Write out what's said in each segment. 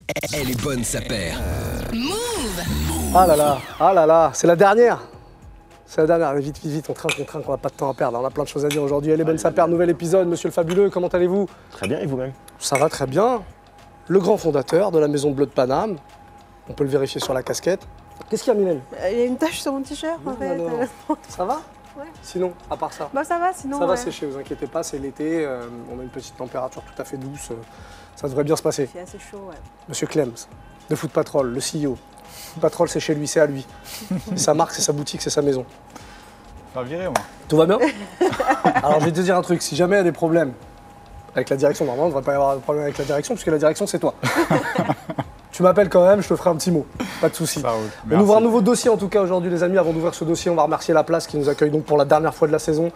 Elle est bonne, sa paire. Ah là là, c'est la dernière. C'est la dernière, vite, vite, vite, on trinque, on n'a pas de temps à perdre. On a plein de choses à dire aujourd'hui. Elle est bonne, sa paire, nouvel épisode. Monsieur le Fabuleux, comment allez-vous? Très bien, et vous-même? Ça va très bien. Le grand fondateur de la maison Bleu de Paname. On peut le vérifier sur la casquette. Qu'est-ce qu'il y a, Mylène? Il y a une tache sur mon t-shirt en fait. Alors, ça va? Ouais. Sinon, à part ça? Bah ça va sinon. Ça va ouais. sécher, vous inquiétez pas, c'est l'été. On a une petite température tout à fait douce. Ça devrait bien se passer. Il fait assez chaud, ouais. Monsieur Clems, de Food Patrol, le CEO. Food Patrol, c'est chez lui, c'est à lui. C'est sa marque, c'est sa boutique, c'est sa maison. Pas viré, moi. Tout va bien? Alors, je vais te dire un truc. Si jamais il y a des problèmes avec la direction, normalement, il ne devrait pas y avoir de problème avec la direction, puisque la direction, c'est toi. Tu m'appelles quand même, je te ferai un petit mot. Pas de souci. On ouvre un nouveau dossier, en tout cas, aujourd'hui, les amis. Avant d'ouvrir ce dossier, on va remercier La Place qui nous accueille donc pour la dernière fois de la saison.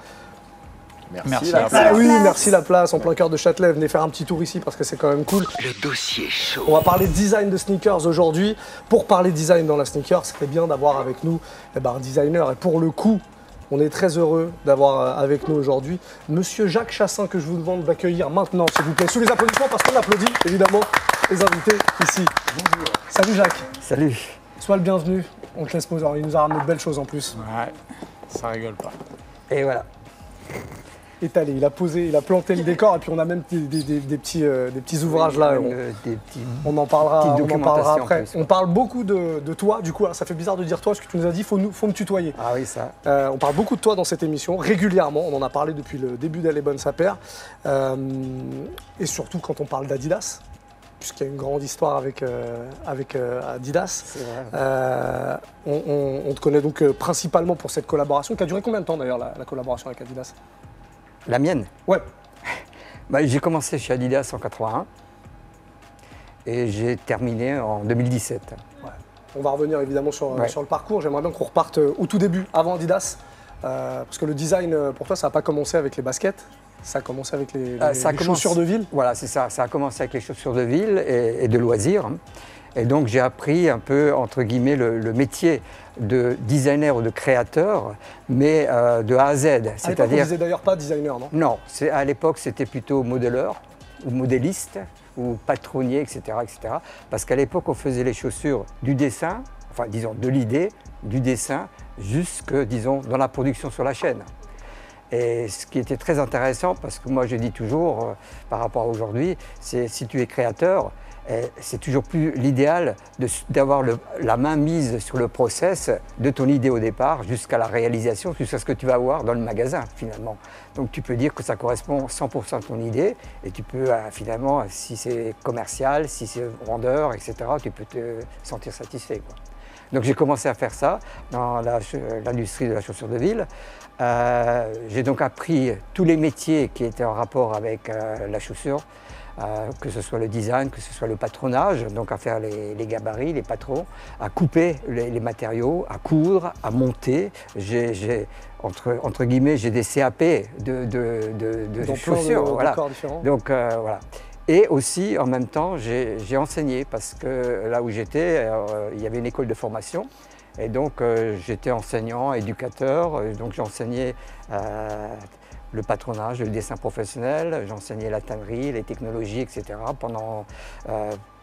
Merci, Ah oui, merci La Place, en plein cœur de Châtelet. Venez faire un petit tour ici parce que c'est quand même cool. Le dossier chaud. On va parler design de sneakers aujourd'hui. Pour parler design dans la sneaker, c'était bien d'avoir avec nous un designer. Et pour le coup, on est très heureux d'avoir avec nous aujourd'hui Monsieur Jacques Chassin, que je vous demande d'accueillir maintenant, s'il vous plaît, sous les applaudissements, parce qu'on applaudit évidemment les invités ici. Bonjour. Salut Jacques. Salut. Sois le bienvenu. On te laisse poser. Il nous a ramené de belles choses en plus. Ouais, ça rigole pas. Et voilà. Étalé, il a posé, il a planté le décor et puis on a même des petits ouvrages là. On en parlera après. Plus, on parle beaucoup de toi, du coup, alors ça fait bizarre de dire toi, ce que tu nous as dit, faut me tutoyer. Ah oui, ça. On parle beaucoup de toi dans cette émission, régulièrement, on en a parlé depuis le début d'Elle est bonne, sa paire. Et surtout quand on parle d'Adidas, puisqu'il y a une grande histoire avec Adidas. C'est vrai. On te connaît donc principalement pour cette collaboration, qui a duré combien de temps d'ailleurs la collaboration avec Adidas? La mienne? Ouais. Bah, j'ai commencé chez Adidas en 81 et j'ai terminé en 2017. Ouais. On va revenir évidemment sur le parcours. J'aimerais bien qu'on reparte au tout début, avant Adidas. Parce que le design, pour toi, ça n'a pas commencé avec les baskets. Ça a commencé avec les chaussures de ville. Voilà, c'est ça. Ça a commencé avec les chaussures de ville et de loisirs. Et donc j'ai appris un peu, entre guillemets, le métier de designer ou de créateur, mais de A à Z. À l'époque, on ne disait d'ailleurs pas designer, non? Non, à l'époque, c'était plutôt modeleur ou modéliste ou patronnier, etc., etc. Parce qu'à l'époque, on faisait les chaussures du dessin, enfin, disons, de l'idée, du dessin, jusque, disons, dans la production sur la chaîne. Et ce qui était très intéressant, parce que moi, je dis toujours, par rapport à aujourd'hui, c'est si tu es créateur, c'est toujours plus l'idéal d'avoir la main mise sur le process de ton idée au départ jusqu'à la réalisation, jusqu'à ce que tu vas avoir dans le magasin finalement. Donc tu peux dire que ça correspond 100% à ton idée et tu peux finalement, si c'est commercial, si c'est vendeur, etc., tu peux te sentir satisfait, quoi. Donc j'ai commencé à faire ça dans l'industrie de la chaussure de ville. J'ai donc appris tous les métiers qui étaient en rapport avec la chaussure. Que ce soit le design, que ce soit le patronage, donc à faire les gabarits, les patrons, à couper les matériaux, à coudre, à monter. Entre guillemets, j'ai des CAP de chaussures. Voilà. Donc voilà. Et aussi, en même temps, j'ai enseigné parce que là où j'étais, il y avait une école de formation. Et donc, j'étais enseignant, éducateur, donc j'enseignais le patronage, le dessin professionnel, j'enseignais la tannerie, les technologies, etc. pendant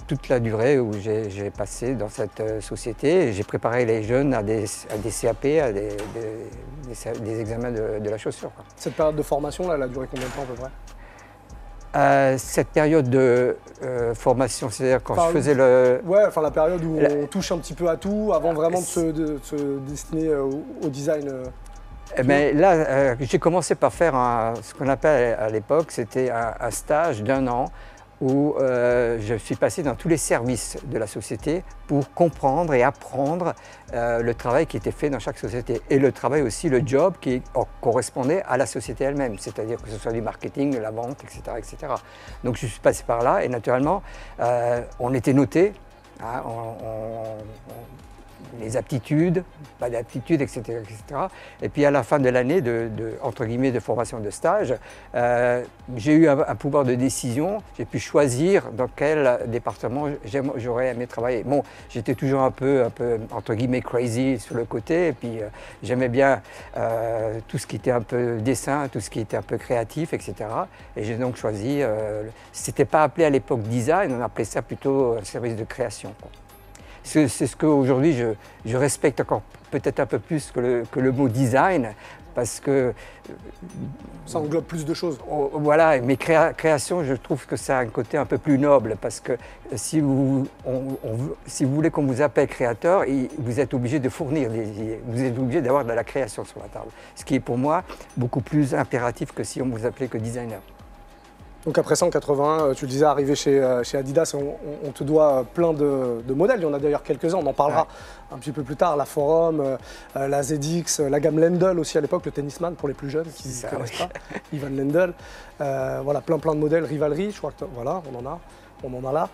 toute la durée où j'ai passé dans cette société. J'ai préparé les jeunes à des CAP, à des examens de la chaussure, quoi. Cette période de formation, là, elle a duré combien de temps à peu près? Cette période de formation, c'est-à-dire quand je faisais le... Ouais, enfin la période où on touche un petit peu à tout avant vraiment de se destiner au design. Mais là, j'ai commencé par faire ce qu'on appelle à l'époque, c'était un stage d'1 an où je suis passé dans tous les services de la société pour comprendre et apprendre le travail qui était fait dans chaque société et le travail aussi, le job qui correspondait à la société elle-même, c'est-à-dire que ce soit du marketing, de la vente, etc., etc. Donc je suis passé par là et naturellement, on était noté. Hein, les aptitudes, pas d'aptitudes, etc., etc. Et puis à la fin de l'année, entre guillemets, de formation de stage, j'ai eu un pouvoir de décision. J'ai pu choisir dans quel département j'aurais aimé travailler. Bon, j'étais toujours un peu, entre guillemets, crazy sur le côté. Et puis j'aimais bien tout ce qui était un peu dessin, tout ce qui était un peu créatif, etc. Et j'ai donc choisi, c'était pas appelé à l'époque design, on appelait ça plutôt service de création, quoi. C'est ce qu'aujourd'hui je respecte encore peut-être un peu plus que le mot design, parce que Ça englobe plus de choses. voilà, mais création, je trouve que ça a un côté un peu plus noble, parce que si vous voulez qu'on vous appelle créateur, vous êtes obligé de fournir des idées, vous êtes obligé d'avoir de la création sur la table, ce qui est pour moi beaucoup plus impératif que si on vous appelait que designer. Donc après ça, en 81, tu le disais, arrivé chez Adidas, on te doit plein de modèles. Il y en a d'ailleurs quelques-uns, on en parlera un petit peu plus tard. La Forum, la ZX, la gamme Lendl aussi à l'époque, le tennisman pour les plus jeunes qui ne connaissent pas, Ivan Lendl. Voilà, plein de modèles, Rivalry, je crois que voilà, on en a là.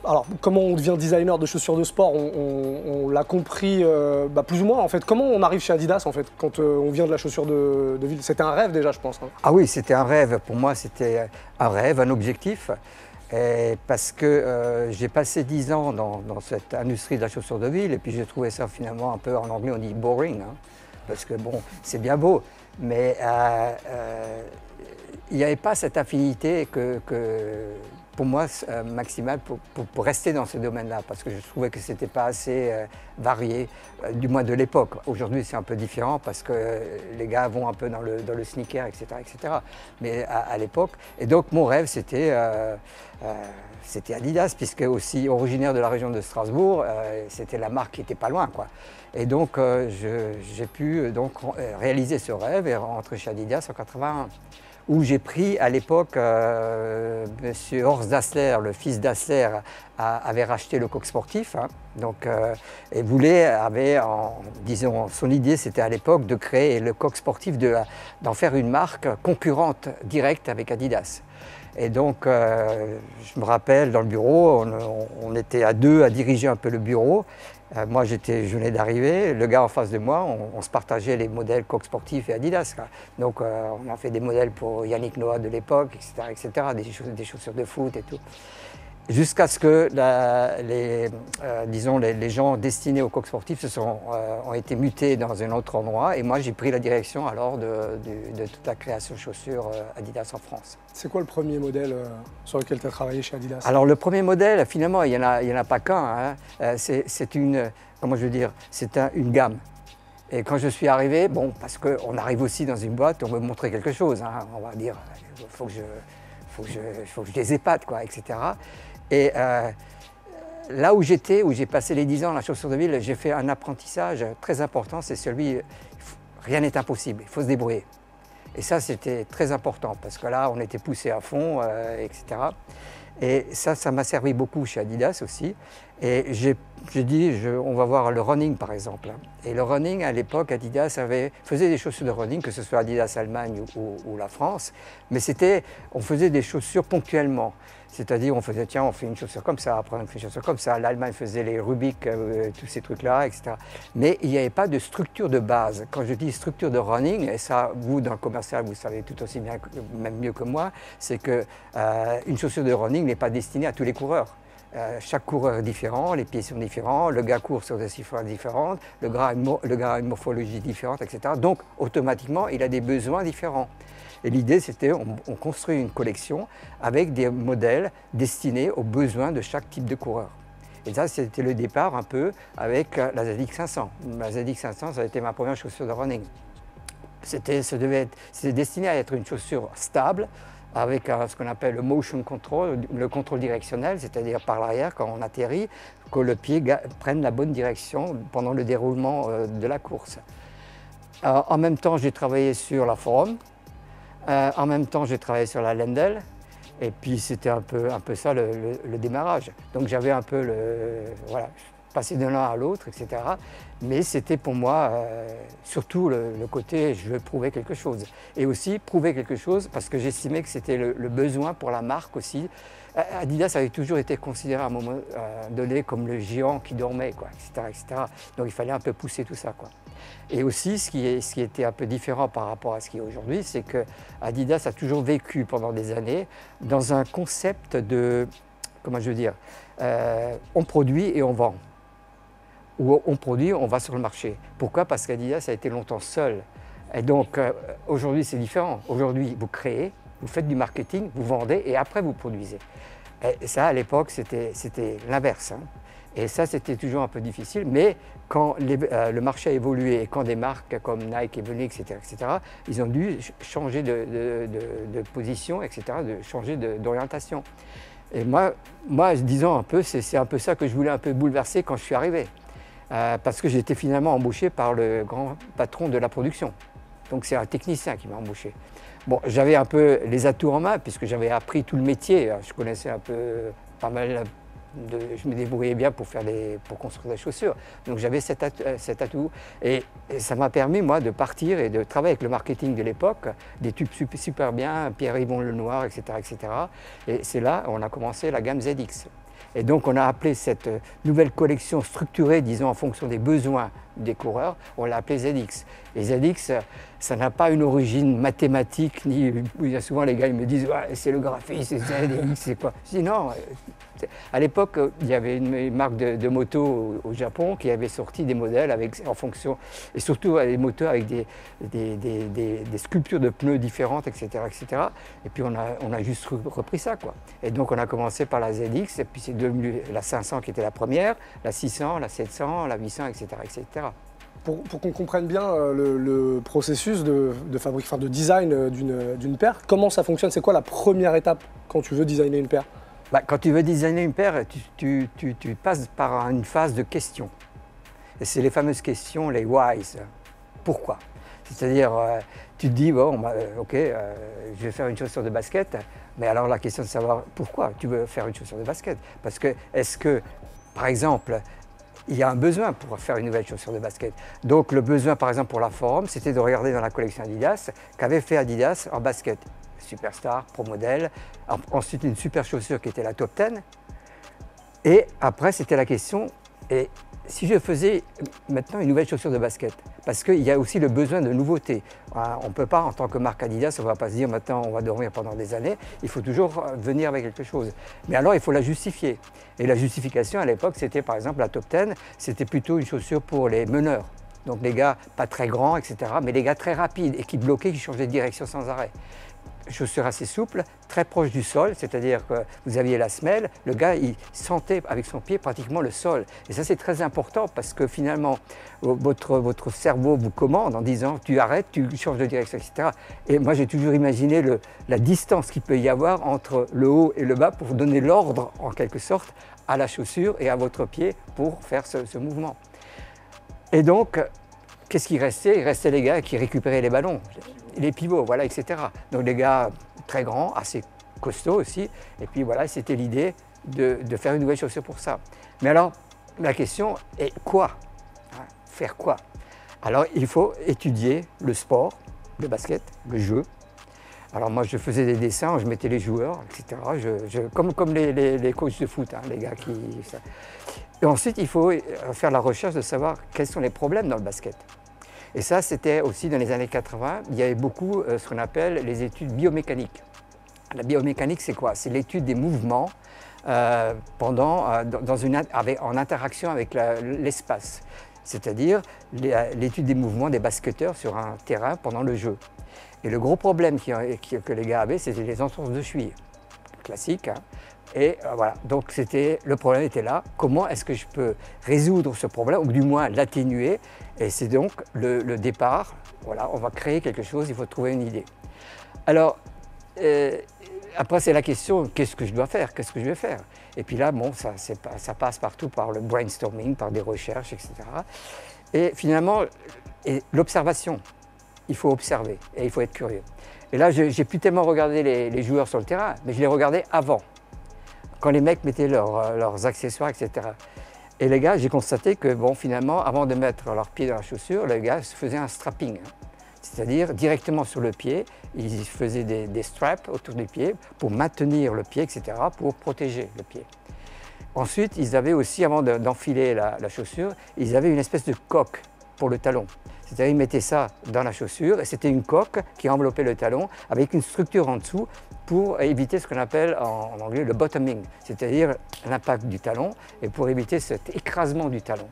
Alors, comment on devient designer de chaussures de sport, on l'a compris plus ou moins en fait. Comment on arrive chez Adidas en fait, quand on vient de la chaussure de ville? C'était un rêve déjà, je pense. Hein. Ah oui, c'était un rêve. Pour moi, c'était un rêve, un objectif. Parce que j'ai passé 10 ans dans cette industrie de la chaussure de ville, et puis j'ai trouvé ça finalement un peu, en anglais on dit boring, hein, parce que bon, c'est bien beau, mais il n'y avait pas cette affinité pour moi, maximale pour rester dans ce domaine-là, parce que je trouvais que ce n'était pas assez varié, du moins de l'époque. Aujourd'hui, c'est un peu différent, parce que les gars vont un peu dans le sneaker, etc., etc. Mais à l'époque, et donc mon rêve, c'était Adidas, puisque aussi originaire de la région de Strasbourg, c'était la marque qui n'était pas loin, quoi. Et donc, j'ai pu donc réaliser ce rêve et rentrer chez Adidas en 81. Où j'ai pris à l'époque, M. Horst Dassler, le fils Dassler, avait racheté le coq sportif, hein, donc, et disons, son idée c'était à l'époque de créer le coq sportif, d'en faire une marque concurrente directe avec Adidas. Et donc, je me rappelle, dans le bureau, on était à deux à diriger un peu le bureau. Moi, je venais d'arriver, le gars en face de moi, on se partageait les modèles coq sportifs et Adidas, quoi. Donc, on a fait des modèles pour Yannick Noah de l'époque, etc., etc., des chaussures de foot et tout. Jusqu'à ce que les gens destinés au coq sportif ont été mutés dans un autre endroit, et moi j'ai pris la direction alors de toute la création de chaussures Adidas en France. C'est quoi le premier modèle sur lequel tu as travaillé chez Adidas? Alors le premier modèle, finalement, il y en a pas qu'un, hein. C'est une gamme. Et quand je suis arrivé, bon, parce qu'on arrive aussi dans une boîte, on veut montrer quelque chose, hein. On va dire, il faut que je les épate, quoi, etc. Et là où j'ai passé les 10 ans à la chaussure de ville, j'ai fait un apprentissage très important, c'est rien n'est impossible, il faut se débrouiller. Et ça, c'était très important, parce que là, on était poussé à fond, etc. Et ça m'a servi beaucoup chez Adidas aussi. Et j'ai dit, on va voir le running par exemple. Et le running, à l'époque, Adidas faisait des chaussures de running, que ce soit Adidas Allemagne ou la France, mais on faisait des chaussures ponctuellement. C'est-à-dire, on faisait, tiens, on fait une chaussure comme ça, après on fait une chaussure comme ça. L'Allemagne faisait les Rubik, tous ces trucs-là, etc. Mais il n'y avait pas de structure de base. Quand je dis structure de running, et ça, vous, dans le commercial, vous savez tout aussi bien, même mieux que moi, c'est qu'une chaussure de running n'est pas destinée à tous les coureurs. Chaque coureur est différent, les pieds sont différents, le gars court sur des chiffres différentes, le gars a une morphologie différente, etc. Donc, automatiquement, il a des besoins différents. Et l'idée, c'était on construit une collection avec des modèles destinés aux besoins de chaque type de coureur. Et ça, c'était le départ un peu avec la ZX500. La ZX500, ça a été ma première chaussure de running. C'était destiné à être une chaussure stable, avec ce qu'on appelle le motion control, le contrôle directionnel, c'est-à-dire par l'arrière, quand on atterrit, que le pied prenne la bonne direction pendant le déroulement de la course. En même temps, j'ai travaillé sur la Forum. En même temps, j'ai travaillé sur la Lendl, et puis c'était un peu ça le démarrage. Donc j'avais un peu voilà, passer de l'un à l'autre, etc. Mais c'était pour moi surtout le côté je veux prouver quelque chose. Et aussi prouver quelque chose parce que j'estimais que c'était le besoin pour la marque aussi. Adidas avait toujours été considéré à un moment donné comme le géant qui dormait, quoi, etc., etc. Donc il fallait un peu pousser tout ça, quoi. Et aussi, ce qui était un peu différent par rapport à ce qui est aujourd'hui, c'est que Adidas a toujours vécu pendant des années dans un concept de, comment je veux dire, on produit et on vend. Ou on produit, on va sur le marché. Pourquoi? Parce qu'Adidas a été longtemps seul. Et donc aujourd'hui, c'est différent. Aujourd'hui, vous créez, vous faites du marketing, vous vendez et après vous produisez. Et ça, à l'époque, c'était l'inverse, hein. Et ça, c'était toujours un peu difficile, mais quand le marché a évolué et quand des marques comme Nike est venue, etc., ils ont dû changer de position, etc., de changer d'orientation. Et moi, disons un peu, c'est un peu ça que je voulais un peu bouleverser quand je suis arrivé. Parce que j'ai été finalement embauché par le grand patron de la production. Donc c'est un technicien qui m'a embauché. Bon, j'avais un peu les atouts en main, puisque j'avais appris tout le métier. Je connaissais un peu, pas mal, je me débrouillais bien pour construire des chaussures. Donc j'avais cet atout. Et ça m'a permis, moi, de partir et de travailler avec le marketing de l'époque, des tubes super bien, Pierre-Yvon Lenoir, etc., etc. Et c'est là on a commencé la gamme ZX. Et donc on a appelé cette nouvelle collection structurée, disons, en fonction des besoins des coureurs, on l'a appelée ZX. Et ZX, ça n'a pas une origine mathématique, ni souvent les gars ils me disent ouais, c'est le graphisme, c'est ZX, c'est quoi? Je dis non. À l'époque, il y avait une marque de moto au Japon qui avait sorti des modèles en fonction, et surtout des motos avec des sculptures de pneus différentes, etc., etc. Et puis on a juste repris ça, quoi. Et donc on a commencé par la ZX, et puis c'est devenu la 500 qui était la première, la 600, la 700, la 800, etc., etc. Pour qu'on comprenne bien le processus de design d'une paire, comment ça fonctionne? C'est quoi la première étape quand tu veux designer une paire? Quand tu veux designer une paire, tu passes par une phase de questions. Et c'est les fameuses questions, les whys. Pourquoi? C'est-à-dire, tu te dis, bon, ok, je vais faire une chaussure de basket, mais alors la question de savoir pourquoi tu veux faire une chaussure de basket. Parce que, est-ce que, par exemple, il y a un besoin pour faire une nouvelle chaussure de basket. Donc le besoin, par exemple, pour la Forum, c'était de regarder dans la collection Adidas qu'avait fait Adidas en basket. Superstar, Pro Model, ensuite une super chaussure qui était la Top 10. Et après, c'était la question, et si je faisais maintenant une nouvelle chaussure de basket? Parce qu'il y a aussi le besoin de nouveauté. On ne peut pas, en tant que marque Adidas, on ne va pas se dire maintenant on va dormir pendant des années, il faut toujours venir avec quelque chose. Mais alors, il faut la justifier. Et la justification, à l'époque, c'était par exemple la Top 10, c'était plutôt une chaussure pour les meneurs. Donc les gars pas très grands, etc., mais les gars très rapides et qui bloquaient, qui changeaient de direction sans arrêt. Chaussure assez souple, très proche du sol, c'est-à-dire que vous aviez la semelle, le gars il sentait avec son pied pratiquement le sol. Et ça c'est très important parce que finalement votre cerveau vous commande en disant tu arrêtes, tu changes de direction, etc. Et moi j'ai toujours imaginé la distance qu'il peut y avoir entre le haut et le bas pour donner l'ordre en quelque sorte à la chaussure et à votre pied pour faire ce mouvement. Et donc, qu'est-ce qui restait? Il restait les gars qui récupéraient les ballons, les pivots, voilà, etc. Donc les gars très grands, assez costauds aussi. Et puis voilà, c'était l'idée de faire une nouvelle chaussure pour ça. Mais alors, la question est quoi? Faire quoi? Alors, il faut étudier le sport, le basket, le jeu. Alors moi, je faisais des dessins, je mettais les joueurs, etc. Comme les coachs de foot, hein, les gars qui... Ça. Et ensuite, il faut faire la recherche de savoir quels sont les problèmes dans le basket. Et ça, c'était aussi dans les années 80, il y avait beaucoup ce qu'on appelle les études biomécaniques. La biomécanique, c'est quoi? C'est l'étude des mouvements en interaction avec l'espace. C'est-à-dire l'étude des mouvements des basketteurs sur un terrain pendant le jeu. Et le gros problème que les gars avaient, c'était les entorses de cheville. Classique, hein. Et voilà, donc le problème était là. Comment est-ce que je peux résoudre ce problème, ou du moins l'atténuer? Et c'est donc le départ. Voilà, on va créer quelque chose, il faut trouver une idée. Alors, après c'est la question, qu'est-ce que je dois faire? Qu'est-ce que je vais faire? Et puis là, bon, ça passe partout par le brainstorming, par des recherches, etc. Et finalement, l'observation. Il faut observer et il faut être curieux. Et là, j'ai plus tellement regardé les joueurs sur le terrain, mais je les regardais avant, quand les mecs mettaient leurs accessoires, etc. Et les gars, j'ai constaté que bon, finalement, avant de mettre leurs pieds dans la chaussure, les gars se faisaient un strapping. C'est-à-dire directement sur le pied, ils faisaient des straps autour du pied pour maintenir le pied, etc., pour protéger le pied. Ensuite, ils avaient aussi, avant d'enfiler la chaussure, ils avaient une espèce de coque pour le talon. C'est-à-dire ils mettaient ça dans la chaussure et c'était une coque qui enveloppait le talon avec une structure en dessous pour éviter ce qu'on appelle en anglais le bottoming, c'est-à-dire l'impact du talon et pour éviter cet écrasement du talon.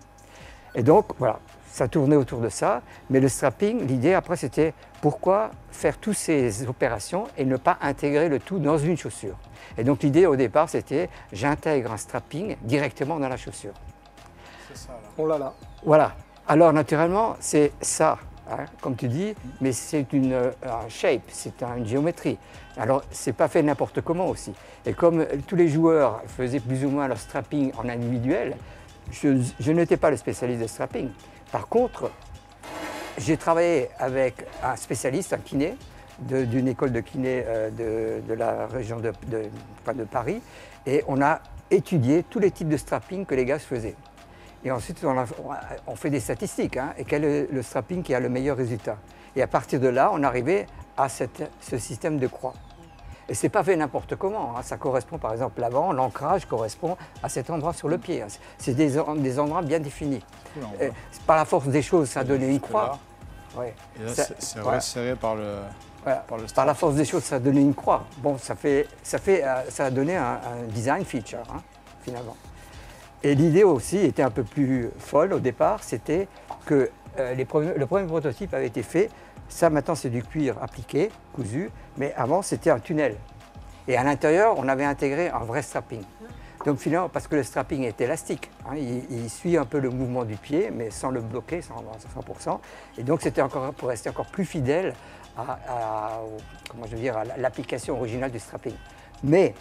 Et donc voilà, ça tournait autour de ça, mais le strapping, l'idée après c'était pourquoi faire toutes ces opérations et ne pas intégrer le tout dans une chaussure. Et donc l'idée au départ c'était j'intègre un strapping directement dans la chaussure. C'est ça, là. On l'a là. Voilà. Alors naturellement, c'est ça, hein, comme tu dis, mais c'est un shape, c'est une géométrie. Alors, c'est pas fait n'importe comment aussi. Et comme tous les joueurs faisaient plus ou moins leur strapping en individuel, je n'étais pas le spécialiste de strapping. Par contre, j'ai travaillé avec un spécialiste, un kiné, d'une école de kiné de la région de Paris, et on a étudié tous les types de strapping que les gars se faisaient. Et ensuite, on fait des statistiques, hein, et quel est le strapping qui a le meilleur résultat. Et à partir de là, on arrivait à ce système de croix. Et ce n'est pas fait n'importe comment, hein. Ça correspond par exemple l'avant, l'ancrage correspond à cet endroit sur le pied. Hein. C'est des endroits bien définis. Cool, par la force des choses, ça a donné une croix. Ouais. Et là, c'est voilà. resserré par le, Voilà. par le Par strap. la force des choses, ça a donné une croix. Bon, ça a donné un design feature, hein, finalement. Et l'idée aussi était un peu plus folle au départ, c'était que le premier prototype avait été fait. Ça, maintenant, c'est du cuir appliqué, cousu, mais avant, c'était un tunnel. Et à l'intérieur, on avait intégré un vrai strapping. Donc finalement, parce que le strapping est élastique, hein, il suit un peu le mouvement du pied, mais sans le bloquer, 100%. Et donc, c'était encore pour rester encore plus fidèle à l'application originale du strapping. Mais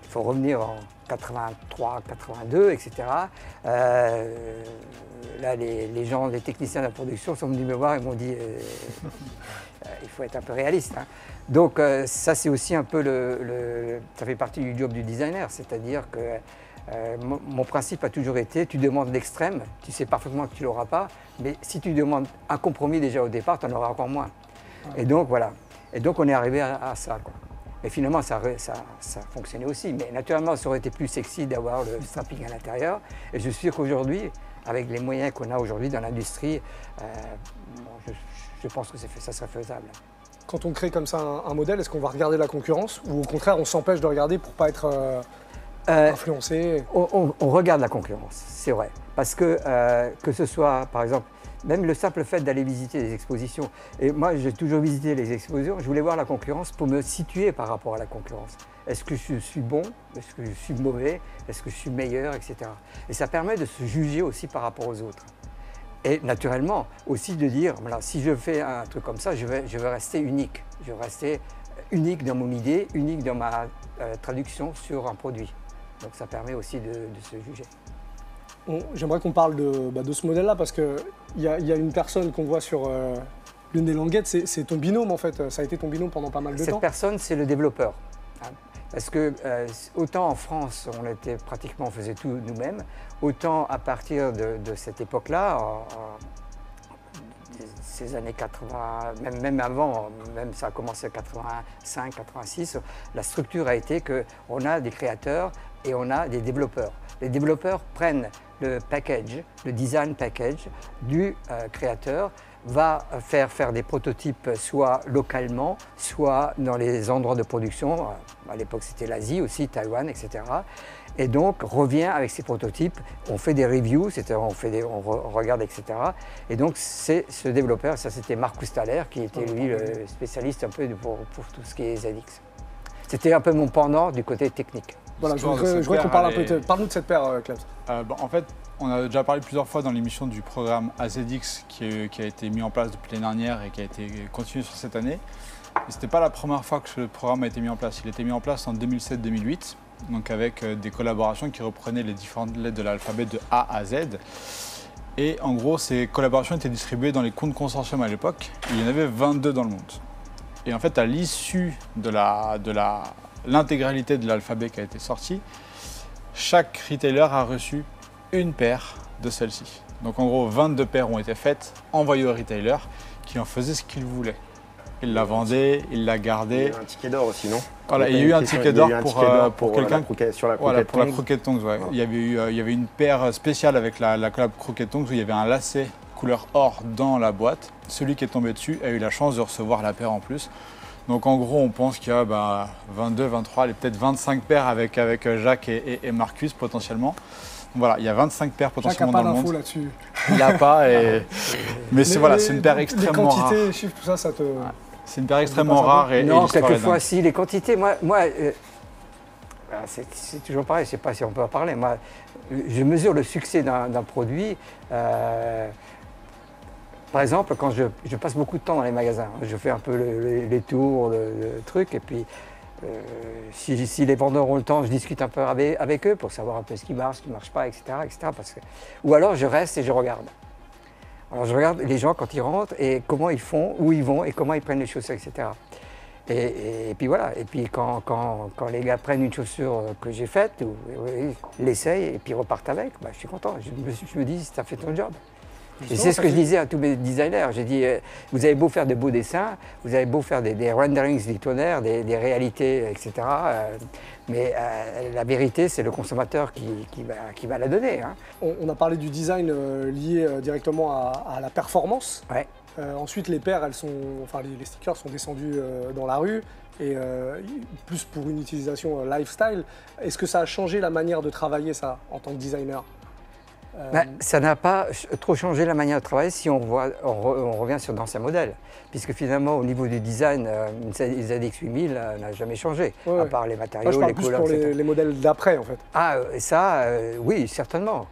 il faut revenir en 83, 82, etc. Là, les gens, les techniciens de la production sont venus me voir et m'ont dit il faut être un peu réaliste. Hein. Donc ça, c'est aussi un peu ça fait partie du job du designer, c'est-à-dire que mon principe a toujours été, tu demandes l'extrême, tu sais parfaitement que tu ne l'auras pas, mais si tu demandes un compromis déjà au départ, tu en auras encore moins. Et donc voilà. Et donc on est arrivé à ça, quoi. Et finalement, ça fonctionnait aussi. Mais naturellement, ça aurait été plus sexy d'avoir le strapping à l'intérieur. Et je suis sûr qu'aujourd'hui, avec les moyens qu'on a aujourd'hui dans l'industrie, je pense que ça serait faisable. Quand on crée comme ça un modèle, est-ce qu'on va regarder la concurrence ou au contraire, on s'empêche de regarder pour ne pas être influencé? On regarde la concurrence, c'est vrai. Parce que ce soit, par exemple, même le simple fait d'aller visiter des expositions. Et moi, j'ai toujours visité les expositions. Je voulais voir la concurrence pour me situer par rapport à la concurrence. Est-ce que je suis bon? Est-ce que je suis mauvais? Est-ce que je suis meilleur? Etc. Et ça permet de se juger aussi par rapport aux autres. Et naturellement, aussi de dire, voilà, si je fais un truc comme ça, je vais rester unique. Je vais rester unique dans mon idée, unique dans ma traduction sur un produit. Donc ça permet aussi de se juger. J'aimerais qu'on parle de ce modèle-là parce qu'il y a une personne qu'on voit sur l'une des languettes, c'est ton binôme en fait, ça a été ton binôme pendant pas mal de temps. Cette personne, c'est le développeur. Hein. Parce que autant en France, on faisait tout nous-mêmes, autant à partir de cette époque-là, ces années 80, même avant, même ça a commencé en 85, 86, la structure a été qu'on a des créateurs et on a des développeurs. Les développeurs prennent le package, le design package du créateur, va faire des prototypes soit localement, soit dans les endroits de production. À l'époque, c'était l'Asie aussi, Taïwan, etc. Et donc, revient avec ces prototypes, on fait des reviews, on regarde, etc. Et donc, c'est ce développeur, ça c'était Marcus Thaler, qui était lui le spécialiste un peu pour tout ce qui est ZX. C'était un peu mon pendant du côté technique. Voilà, je voudrais qu'on parle un peu. Parle-nous de cette paire, Claps. En fait, on a déjà parlé plusieurs fois dans l'émission du programme AZX qui a été mis en place depuis l'année dernière et qui a été continué sur cette année. Ce n'était pas la première fois que le programme a été mis en place. Il a été mis en place en 2007-2008, donc avec des collaborations qui reprenaient les différentes lettres de l'alphabet de A à Z. Et en gros, ces collaborations étaient distribuées dans les comptes consortium à l'époque. Il y en avait 22 dans le monde. Et en fait, à l'issue de l'intégralité de l'alphabet qui a été sorti, chaque retailer a reçu une paire de celles-ci. Donc en gros, 22 paires ont été faites, envoyées au retailer, qui en faisait ce qu'il voulait. Il la vendait, il la Il y gardait. a eu un ticket d'or aussi, non? Voilà, il y a eu un ticket d'or pour quelqu'un sur la Voilà, croquette pour la Tongs. croquette Tongs, ouais. Voilà. Il y avait une paire spéciale avec la collab croquette Tongs où il y avait un lacet couleur or dans la boîte. Celui qui est tombé dessus a eu la chance de recevoir la paire en plus. Donc en gros, on pense qu'il y a 22, 23, et peut-être 25 paires avec Jacques et Marcus potentiellement. Donc voilà, il y a 25 paires Jacques n'a potentiellement pas dans le d'infos monde. là-dessus. Il n'a pas, mais c'est voilà, c'est une paire Les extrêmement rare. quantités, les chiffres, tout ça, ça te... C'est une paire extrêmement rare et Non, l'histoire est quelquefois, dingue. si, les quantités, c'est toujours pareil, je ne sais pas si on peut en parler. Moi, je mesure le succès d'un produit. Par exemple, quand je passe beaucoup de temps dans les magasins, je fais un peu les tours, le truc, et puis si les vendeurs ont le temps, je discute un peu avec eux pour savoir un peu ce qui marche, ce qui ne marche pas, etc. Ou alors je reste et je regarde. Alors je regarde les gens quand ils rentrent et comment ils font, où ils vont et comment ils prennent les chaussures, etc. Et puis voilà, et puis quand les gars prennent une chaussure que j'ai faite, ils l'essayent et puis repartent avec, je suis content. Je me dis, ça fait ton job. Et c'est ce que je disais à tous mes designers. J'ai dit, vous avez beau faire de beaux dessins, vous avez beau faire des renderings du tonnerre, des réalités, etc. Mais la vérité, c'est le consommateur qui va la donner. Hein. On a parlé du design lié directement à la performance. Ouais. Ensuite, les paires, les stickers sont descendus dans la rue et plus pour une utilisation lifestyle. Est-ce que ça a changé la manière de travailler ça en tant que designer? Ça n'a pas trop changé la manière de travailler si on revient sur d'anciens modèles. Puisque finalement, au niveau du design, une ZX8000 n'a jamais changé, à part les matériaux, je parle les plus couleurs, pour etc. les modèles d'après, en fait. Ah, ça, oui, certainement.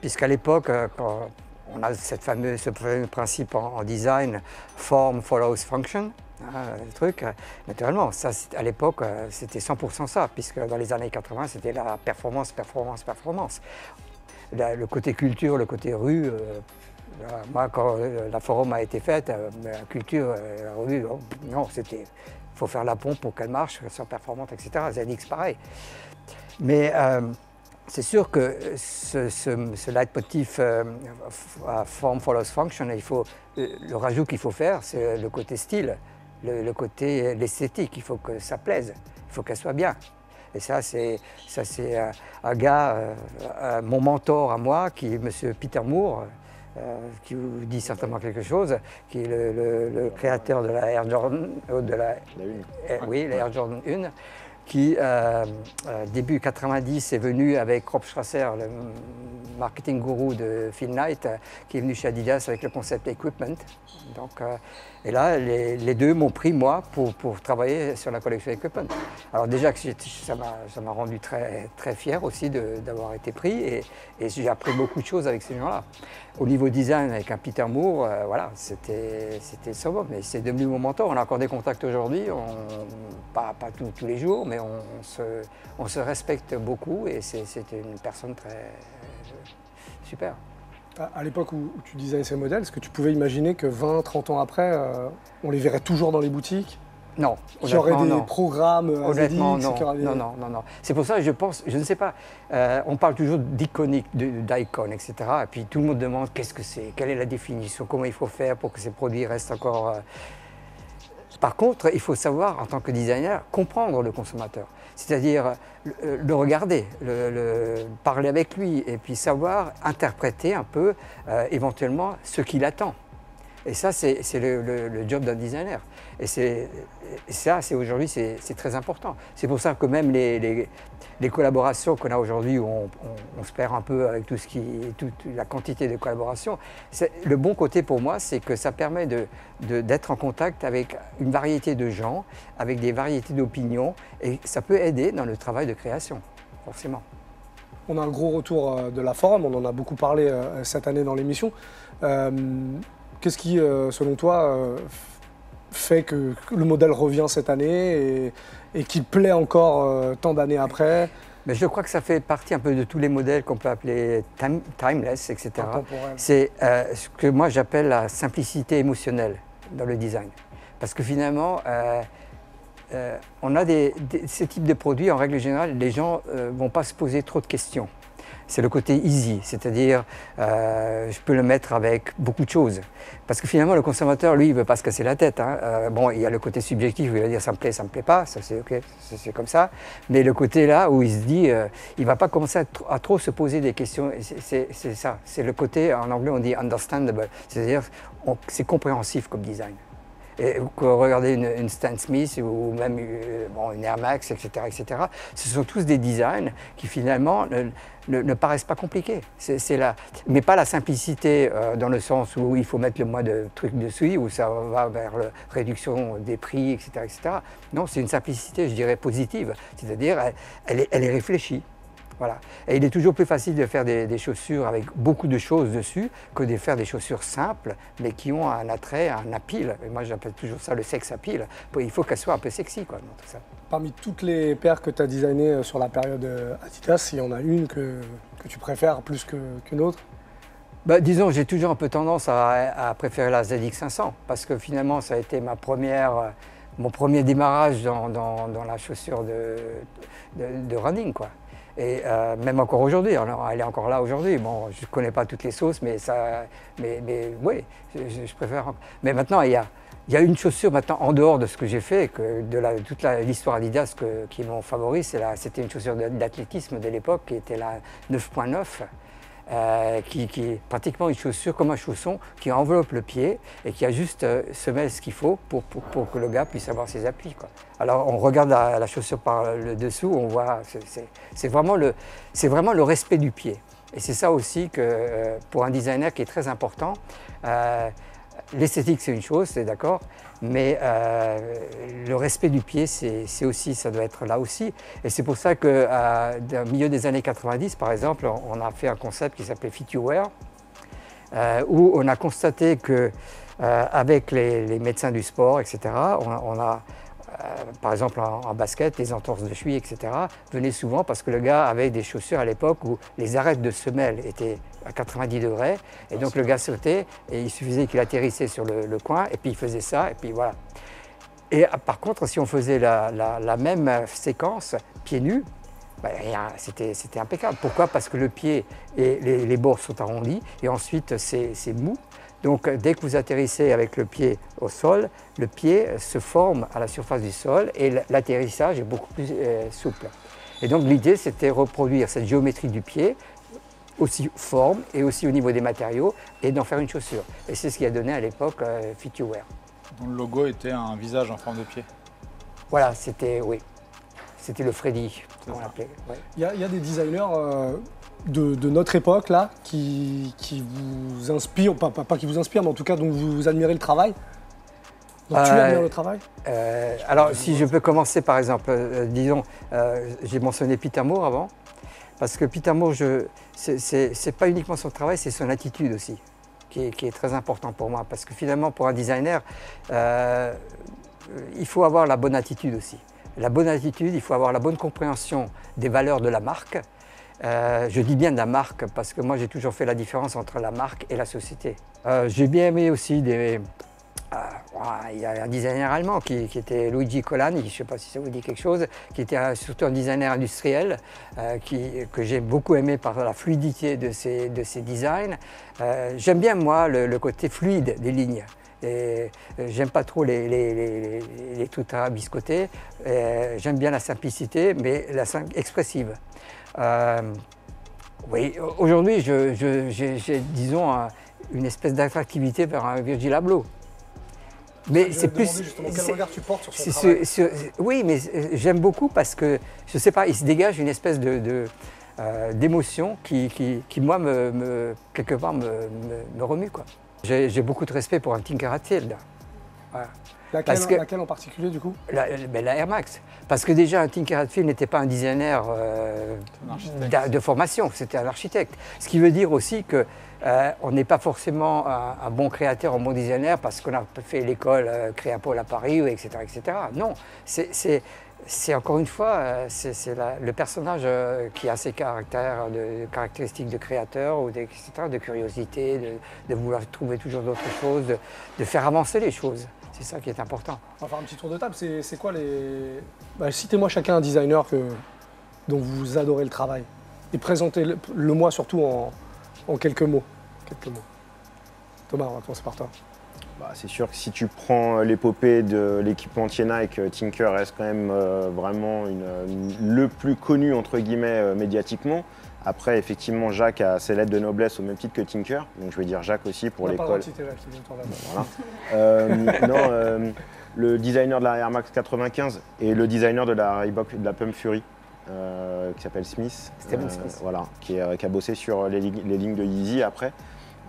Puisqu'à l'époque, quand on a ce fameux principe en design, form follows function, le truc, naturellement, ça, à l'époque, c'était 100% ça, puisque dans les années 80, c'était la performance. Le côté culture, le côté rue, moi, quand la forum a été faite, la culture, la rue, non, c'était, il faut faire la pompe pour qu'elle marche, qu'elle soit performante, etc. ZX, pareil. Mais c'est sûr que ce leitmotiv form follows function, le rajout qu'il faut faire, c'est le côté style. Le côté l'esthétique, il faut que ça plaise, il faut qu'elle soit bien. Et ça, c'est un gars, mon mentor à moi, qui est M. Peter Moore, qui vous dit certainement quelque chose, qui est le créateur de la Air Jordan, oui, la Air Jordan 1, qui, début 90, est venu avec Rob Strasser, le marketing gourou de Phil Knight, qui est venu chez Adidas avec le concept Equipment. Donc, et là, les deux m'ont pris, moi, pour travailler sur la collection Equipment. Alors déjà, ça m'a rendu très, très fier aussi d'avoir été pris et j'ai appris beaucoup de choses avec ces gens-là. Au niveau design, avec un Peter Moore, voilà, c'était sombre, mais c'est devenu mon mentor. On a encore des contacts aujourd'hui, pas tous les jours, mais on se respecte beaucoup et c'était une personne très super. À l'époque où tu designais ces modèles, est-ce que tu pouvais imaginer que 20, 30 ans après, on les verrait toujours dans les boutiques? Non, qu'il y aurait des non. programmes Honnêtement, ZX, non. C'est pour ça que je pense, je ne sais pas, on parle toujours d'iconique, d'icône, etc. Et puis tout le monde demande qu'est-ce que c'est, quelle est la définition, comment il faut faire pour que ces produits restent encore... Par contre, il faut savoir, en tant que designer, comprendre le consommateur. C'est-à-dire le regarder, parler avec lui et puis savoir interpréter un peu, éventuellement, ce qu'il attend. Et ça, c'est le job d'un designer. Et ça, aujourd'hui, c'est très important. C'est pour ça que même les collaborations qu'on a aujourd'hui, où on se perd un peu avec toute la quantité de collaborations, le bon côté pour moi, c'est que ça permet d'être en contact avec une variété de gens, avec des variétés d'opinions, et ça peut aider dans le travail de création, forcément. On a un gros retour de la forum, on en a beaucoup parlé cette année dans l'émission. Qu'est-ce qui, selon toi, fait que le modèle revient cette année et qu'il plaît encore tant d'années après? Mais je crois que ça fait partie un peu de tous les modèles qu'on peut appeler timeless, etc. Intemporel. C'est ce que moi j'appelle la simplicité émotionnelle dans le design. Parce que finalement, on a ces types de produits, en règle générale, les gens ne vont pas se poser trop de questions. c'est le côté easy, c'est-à-dire je peux le mettre avec beaucoup de choses. Parce que finalement, le consommateur, lui, il ne veut pas se casser la tête. Hein. Bon, il y a le côté subjectif où il va dire ça me plaît pas, ça c'est ok, c'est comme ça. Mais le côté là où il se dit, il ne va pas commencer à trop se poser des questions. C'est ça, c'est le côté, en anglais on dit understandable, c'est-à-dire c'est compréhensif comme design. Et regardez une Stan Smith ou même bon, une Air Max, etc., ce sont tous des designs qui finalement ne paraissent pas compliqués. Mais pas la simplicité dans le sens où il faut mettre le moins de trucs dessus, où ça va vers la réduction des prix, etc. Non, c'est une simplicité, je dirais, positive. C'est-à-dire, elle est réfléchie. Voilà. Et il est toujours plus facile de faire des chaussures avec beaucoup de choses dessus que de faire des chaussures simples, mais qui ont un attrait, un appeal. Et moi, j'appelle toujours ça le sex appeal. Il faut qu'elles soient un peu sexy, quoi, dans tout ça. Parmi toutes les paires que tu as designées sur la période Adidas, il y en a une que tu préfères plus qu'une autre? Bah, disons, j'ai toujours un peu tendance à préférer la ZX500, parce que finalement, ça a été mon premier démarrage dans la chaussure de running, quoi. Et même encore aujourd'hui, elle est encore là aujourd'hui. Bon, je ne connais pas toutes les sauces, mais oui, je préfère. Mais maintenant, il y a une chaussure maintenant en dehors de ce que j'ai fait, toute l'histoire Adidas qui m'ont favori, c'était une chaussure d'athlétisme de l'époque qui était la 9.9. Qui est pratiquement une chaussure comme un chausson qui enveloppe le pied et qui a juste semelle ce qu'il faut pour que le gars puisse avoir ses appuis, quoi. Alors on regarde la chaussure par le dessous, on voit, c'est vraiment le respect du pied. Et c'est ça aussi que pour un designer qui est très important. L'esthétique c'est une chose, c'est d'accord, mais le respect du pied, c'est aussi, ça doit être là aussi. Et c'est pour ça qu'au milieu des années 90, par exemple, on a fait un concept qui s'appelait Fit You Wear, où on a constaté que avec les médecins du sport, etc., on a par exemple en basket, les entorses de cheville, etc., venaient souvent parce que le gars avait des chaussures à l'époque où les arêtes de semelle étaient à 90 degrés, et donc le gars sautait, et il suffisait qu'il atterrissait sur le coin, et puis il faisait ça, et puis voilà. Et par contre, si on faisait la même séquence, pieds nus, ben, c'était impeccable. Pourquoi? Parce que le pied et les bords sont arrondis, et ensuite c'est mou. Donc dès que vous atterrissez avec le pied au sol, le pied se forme à la surface du sol et l'atterrissage est beaucoup plus souple. Et donc l'idée c'était reproduire cette géométrie du pied, aussi forme et aussi au niveau des matériaux, et d'en faire une chaussure. Et c'est ce qui a donné à l'époque Fit You Wear. Dont le logo était un visage en forme de pied. Voilà, c'était le Freddy qu'on l'appelait. Ouais. Il y a des designers de notre époque là qui vous inspirent, pas qui vous inspirent, mais en tout cas dont vous admirez le travail. Donc tu admires le travail? Alors si je peux commencer par exemple, disons, j'ai mentionné Peter Moore avant, parce que Peter Moore, c'est pas uniquement son travail, c'est son attitude aussi, qui est très important pour moi, parce que finalement pour un designer, il faut avoir la bonne attitude aussi. La bonne attitude, il faut avoir la bonne compréhension des valeurs de la marque. Je dis bien de la marque parce que moi j'ai toujours fait la différence entre la marque et la société. J'ai bien aimé aussi il y a un designer allemand qui était Luigi Colani, je ne sais pas si ça vous dit quelque chose, qui était surtout un designer industriel que j'ai beaucoup aimé par la fluidité de ses designs. J'aime bien moi le côté fluide des lignes. J'aime pas trop les trucs à biscotter. J'aime bien la simplicité, mais expressive. Oui, aujourd'hui, j'ai, disons, une espèce d'attractivité vers un Virgil Abloh. Mais c'est plus. Justement, quel regard tu portes sur son travail? Oui, mais j'aime beaucoup parce que, je sais pas, il se dégage une espèce d'émotion qui moi, quelque part, me remue, quoi. J'ai beaucoup de respect pour un Tinker Hatfield. Voilà. Laquelle en particulier du coup? La Air Max. Parce que déjà, un Tinker Hatfield n'était pas un designer de formation, c'était un architecte. Ce qui veut dire aussi qu'on n'est pas forcément un bon créateur, un bon designer parce qu'on a fait l'école Créapol à Paris, etc. Non, c'est encore une fois, le personnage qui a ses caractéristiques de créateur, ou etc., de curiosité, de vouloir trouver toujours d'autres choses, de faire avancer les choses. C'est ça qui est important. On va faire un petit tour de table. C'est quoi les... Citez-moi chacun un designer dont vous adorez le travail. et présentez-le-moi surtout en quelques mots. Thomas, on va commencer par toi. Bah, c'est sûr que si tu prends l'épopée de l'équipementier Nike, Tinker reste quand même vraiment le plus connu entre guillemets médiatiquement. Après, effectivement, Jacques a ses lettres de noblesse au même titre que Tinker, donc je vais dire Jacques aussi pour l'école. Le designer de la Air Max 95 et le designer de la Reebok, de la Pump Fury, qui s'appelle Smith, voilà, qui a bossé sur les lignes de Yeezy après.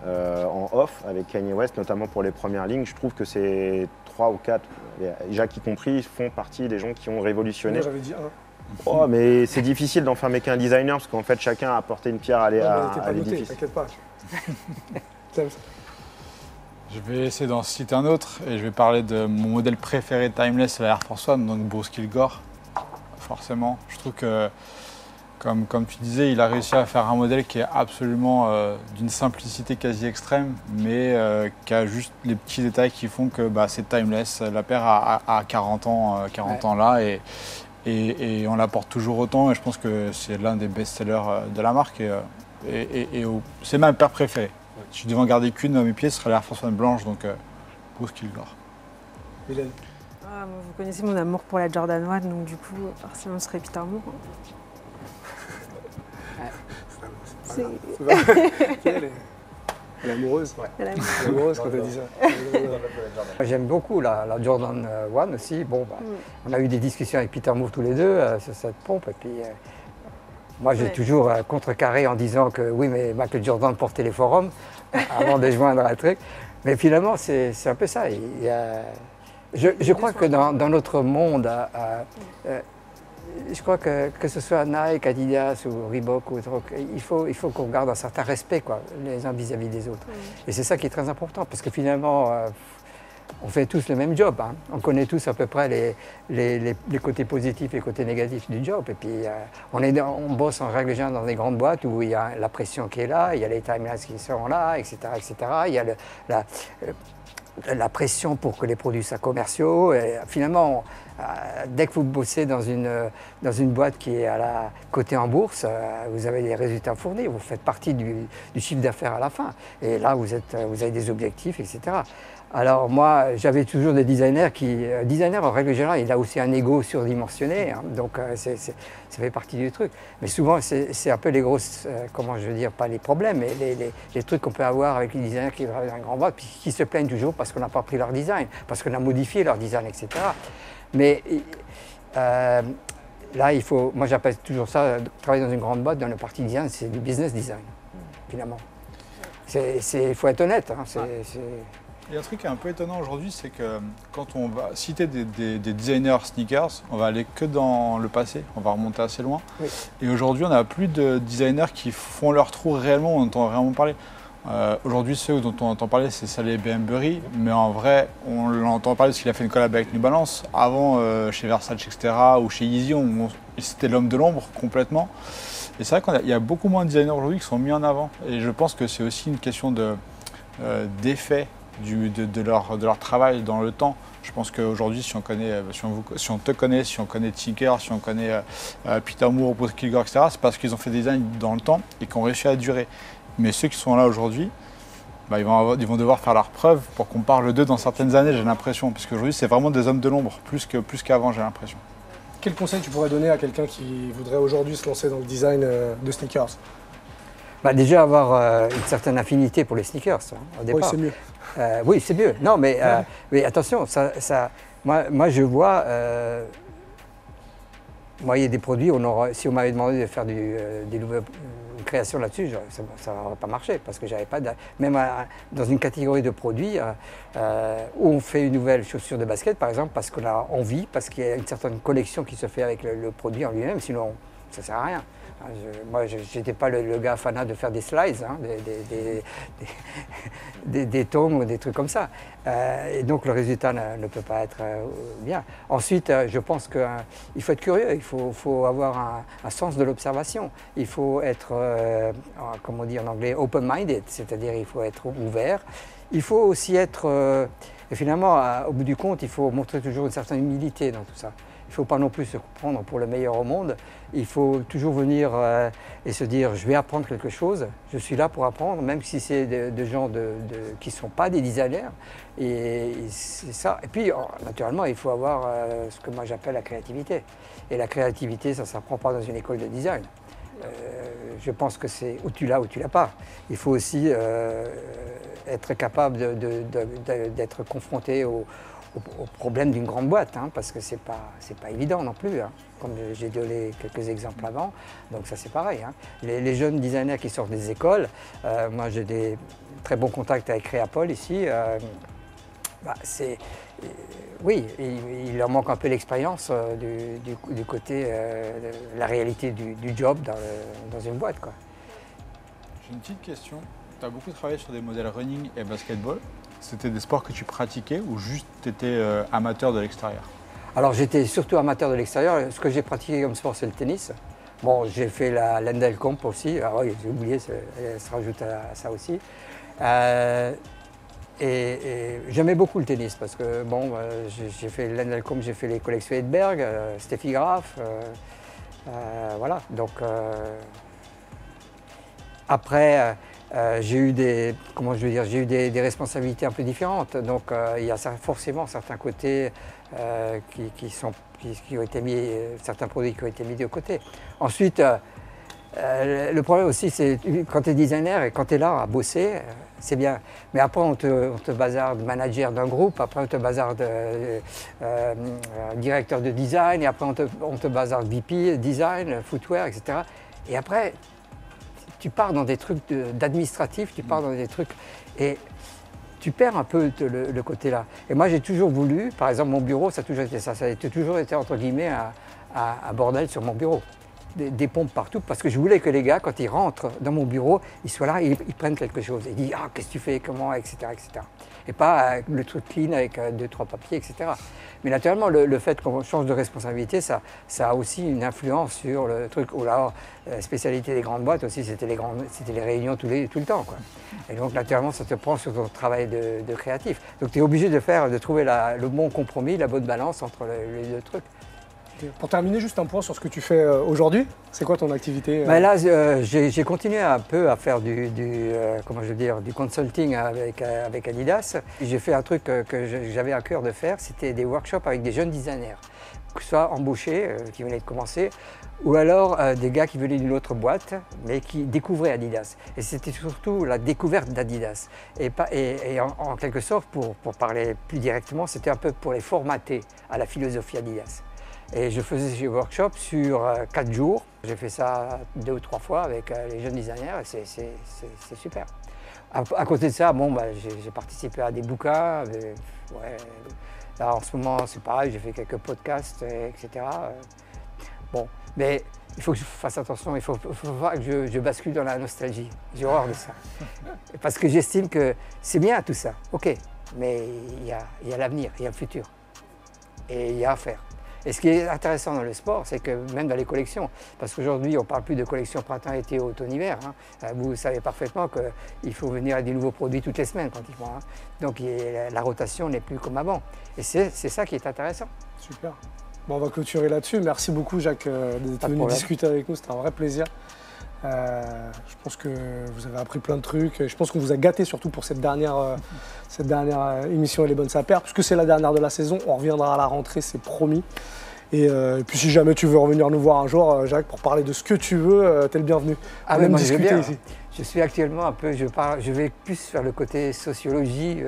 En off avec Kanye West, notamment pour les premières lignes. Je trouve que ces 3 ou 4, Jacques y compris, font partie des gens qui ont révolutionné. Moi j'avais dit 1. Oh, mais c'est difficile d'enfermer qu'un designer parce qu'en fait chacun a apporté une pierre à l'édifice. T'inquiète pas. Je vais essayer d'en citer un autre et je vais parler de mon modèle préféré Timeless, la Air Force One, donc Bruce Kilgore. Forcément, je trouve que comme tu disais, il a réussi à faire un modèle qui est absolument d'une simplicité quasi extrême, mais qui a juste les petits détails qui font que c'est timeless. La paire a 40 ans là et on la porte toujours autant. Et je pense que c'est l'un des best-sellers de la marque. C'est ma paire préférée. Si je devais en garder qu'une à mes pieds, ce serait l'Air Force One blanche, donc Bruce Kilgore. Mylène. Vous connaissez mon amour pour la Jordan 1, donc du coup, forcément, ce serait Peter Moore. Elle est amoureuse. Elle est amoureuse quand elle dit ça. J'aime beaucoup la Jordan 1 aussi. Bon, on a eu des discussions avec Peter Moore tous les deux sur cette pompe. Et puis, moi, j'ai toujours contrecarré en disant que oui, mais Michael Jordan portait les forums avant de joindre un truc. Mais finalement, c'est un peu ça. Je crois que dans notre monde, je crois que ce soit Nike, Adidas ou Reebok ou autre, il faut qu'on garde un certain respect les uns vis-à-vis des autres. Et c'est ça qui est très important parce que finalement, on fait tous le même job. Hein. On connaît tous à peu près les côtés positifs et les côtés négatifs du job. Et puis, on bosse en règle générale dans des grandes boîtes où il y a la pression qui est là, il y a les timelines qui sont là, etc. Il y a la pression pour que les produits soient commerciaux. Et finalement, dès que vous bossez dans une boîte qui est cotée en bourse, vous avez des résultats fournis, vous faites partie du chiffre d'affaires à la fin. Et là, vous avez des objectifs, etc. Alors moi, j'avais toujours des designers designer en règle générale, il a aussi un ego surdimensionné, hein, donc ça fait partie du truc. Mais souvent, c'est un peu les grosses, comment je veux dire, pas les problèmes, mais les trucs qu'on peut avoir avec les designers qui travaillent dans un grand boîte, puis qui se plaignent toujours parce qu'on n'a pas pris leur design, parce qu'on a modifié leur design, etc. Mais là, moi j'appelle toujours ça, travailler dans une grande boîte, dans le parti design, c'est du business design, finalement. Il faut être honnête. Hein, Il y a un truc qui est un peu étonnant aujourd'hui, c'est que quand on va citer des designers sneakers, on va aller que dans le passé, on va remonter assez loin. Oui. Et aujourd'hui, on n'a plus de designers qui font leur trou réellement, on entend vraiment parler. Aujourd'hui, ceux dont on entend parler, c'est Saleh Benbury, mais en vrai, on l'entend parler parce qu'il a fait une collab avec New Balance. Avant, chez Versace, etc., ou chez Yeezy, c'était l'homme de l'ombre complètement. Et c'est vrai qu'il y a beaucoup moins de designers aujourd'hui qui sont mis en avant. Et je pense que c'est aussi une question d'effet de leur travail dans le temps. Je pense qu'aujourd'hui, si on te connaît, si on connaît Tinker, si on connaît Peter Moore, Bruce Kilgore, etc., c'est parce qu'ils ont fait des designs dans le temps et qui ont réussi à durer. Mais ceux qui sont là aujourd'hui, ils vont devoir faire leur preuve pour qu'on parle d'eux dans certaines années, j'ai l'impression. Parce qu'aujourd'hui, c'est vraiment des hommes de l'ombre, plus qu'avant, j'ai l'impression. Quel conseil tu pourrais donner à quelqu'un qui voudrait aujourd'hui se lancer dans le design de sneakers? Déjà avoir une certaine affinité pour les sneakers, au départ. Oui, c'est mieux. Oui, c'est mieux. Non, mais attention, moi je vois, il y a des produits, si on m'avait demandé de faire des nouvelles créations là-dessus, ça n'aurait pas marché parce que j'avais pas même dans une catégorie de produits où on fait une nouvelle chaussure de basket, par exemple, parce qu'on a envie, parce qu'il y a une certaine collection qui se fait avec le produit en lui-même, sinon ça ne sert à rien. Moi, je n'étais pas le gars fanat de faire des slides, hein, des tomes ou des trucs comme ça. Et donc, le résultat ne peut pas être bien. Ensuite, je pense qu'il faut être curieux, il faut avoir un sens de l'observation. Il faut être, comment on dit en anglais, open-minded, c'est-à-dire il faut être ouvert. Il faut aussi être, et finalement, au bout du compte, il faut montrer toujours une certaine humilité dans tout ça. Il ne faut pas non plus se prendre pour le meilleur au monde. Il faut toujours venir et se dire, je vais apprendre quelque chose, je suis là pour apprendre, même si c'est de gens qui ne sont pas des designers. Et c'est ça. Et puis, naturellement, il faut avoir ce que moi j'appelle la créativité. Et la créativité, ça ne s'apprend pas dans une école de design. Je pense que c'est ou tu l'as ou tu l'as pas. Il faut aussi être capable d'être confronté aux problèmes d'une grande boîte, hein, parce que c'est pas évident non plus, hein, comme j'ai donné quelques exemples avant. Donc ça c'est pareil. Hein. Les jeunes designers qui sortent des écoles, moi j'ai des très bons contacts avec Créapol ici. Oui, il leur manque un peu l'expérience du côté de la réalité du job dans une boîte, quoi. J'ai une petite question. Tu as beaucoup travaillé sur des modèles running et basketball. C'était des sports que tu pratiquais ou juste tu étais amateur de l'extérieur? Alors j'étais surtout amateur de l'extérieur. Ce que j'ai pratiqué comme sport, c'est le tennis. Bon, j'ai fait la Lendl Comp aussi. Ah oui, j'ai oublié, elle se rajoute à ça aussi. Et j'aimais beaucoup le tennis parce que bon, j'ai fait Lendl Comp, j'ai fait les collections Edberg, Steffi Graf, voilà. Donc après, j'ai eu des responsabilités un peu différentes. Donc il y a forcément certains côtés qui ont été mis, certains produits qui ont été mis de côté. Ensuite, le problème aussi, c'est quand tu es designer et quand tu es là à bosser, c'est bien. Mais après, on te bazarde manager d'un groupe, après on te bazarde directeur de design, et après on te bazarde VP, design, footwear, etc. Et après, tu pars dans des trucs d'administratif, tu pars dans des trucs... Et tu perds un peu le côté là. Et moi, j'ai toujours voulu, par exemple, mon bureau, ça a toujours été ça. Ça a toujours été, entre guillemets, un bordel sur mon bureau. Des pompes partout, parce que je voulais que les gars, quand ils rentrent dans mon bureau, ils soient là, ils prennent quelque chose. Ils disent « Ah, qu'est-ce que tu fais, comment ?» etc., etc. Et pas le truc clean avec 2-3 papiers, etc. Mais naturellement, le fait qu'on change de responsabilité, ça a aussi une influence sur le truc. Ou alors, la spécialité des grandes boîtes aussi, c'était les réunions tout le temps, quoi. Et donc, naturellement, ça te prend sur ton travail de créatif. Donc, tu es obligé de trouver le bon compromis, la bonne balance entre les deux trucs. Pour terminer, juste un point sur ce que tu fais aujourd'hui. C'est quoi ton activité Ben là, j'ai continué un peu à faire du consulting avec Adidas. J'ai fait un truc que j'avais à cœur de faire, c'était des workshops avec des jeunes designers, que ce soit embauchés, qui venaient de commencer, ou alors des gars qui venaient d'une autre boîte, mais qui découvraient Adidas. Et c'était surtout la découverte d'Adidas. Et en quelque sorte, pour parler plus directement, c'était un peu pour les formater à la philosophie Adidas. Et je faisais ces workshops sur 4 jours. J'ai fait ça 2 ou 3 fois avec les jeunes designers et c'est super. À côté de ça, bon, j'ai participé à des bouquins. Là, en ce moment, c'est pareil, j'ai fait quelques podcasts, etc. Bon, mais il faut que je fasse attention, il faut pas que je bascule dans la nostalgie. J'ai horreur de ça. Parce que j'estime que c'est bien tout ça, ok, mais il y a l'avenir, il y a le futur. Et il y a à faire. Et ce qui est intéressant dans le sport, c'est que même dans les collections, parce qu'aujourd'hui on ne parle plus de collection printemps-été, automne-hiver, hein, vous savez parfaitement qu'il faut venir avec des nouveaux produits toutes les semaines pratiquement. Hein. Donc la rotation n'est plus comme avant. Et c'est ça qui est intéressant. Super. Bon, on va clôturer là-dessus. Merci beaucoup Jacques d'être venu discuter avec nous, c'était un vrai plaisir. Je pense que vous avez appris plein de trucs. Je pense qu'on vous a gâté surtout pour cette dernière émission Et les bonnes sapères, puisque c'est la dernière de la saison. On reviendra à la rentrée, c'est promis. Et puis si jamais tu veux revenir nous voir un jour, Jacques, pour parler de ce que tu veux, t'es le bienvenu. Ah mais moi je vais bien. Ici. Je suis actuellement un peu, je vais plus vers le côté sociologie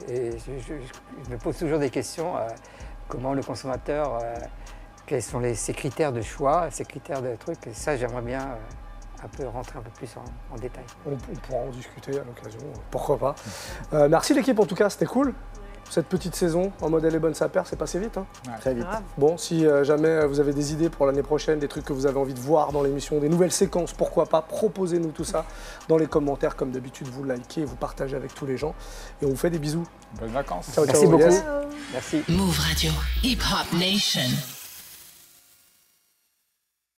et je me pose toujours des questions. Comment le consommateur, quels sont ses critères de choix, ses critères de trucs. Et ça, j'aimerais bien un peu rentrer un peu plus en détail. On pourra en discuter à l'occasion, pourquoi pas. Merci l'équipe en tout cas, c'était cool. Cette petite saison en mode Et les bonnes sapères, c'est passé vite. Hein. Ouais, très vite. Bon, si jamais vous avez des idées pour l'année prochaine, des trucs que vous avez envie de voir dans l'émission, des nouvelles séquences, pourquoi pas, proposez-nous tout ça dans les commentaires. Comme d'habitude, vous likez, vous partagez avec tous les gens. Et on vous fait des bisous. Bonnes vacances. Ciao, Merci beaucoup. Yes. Merci. Move Radio, Hip Hop Nation.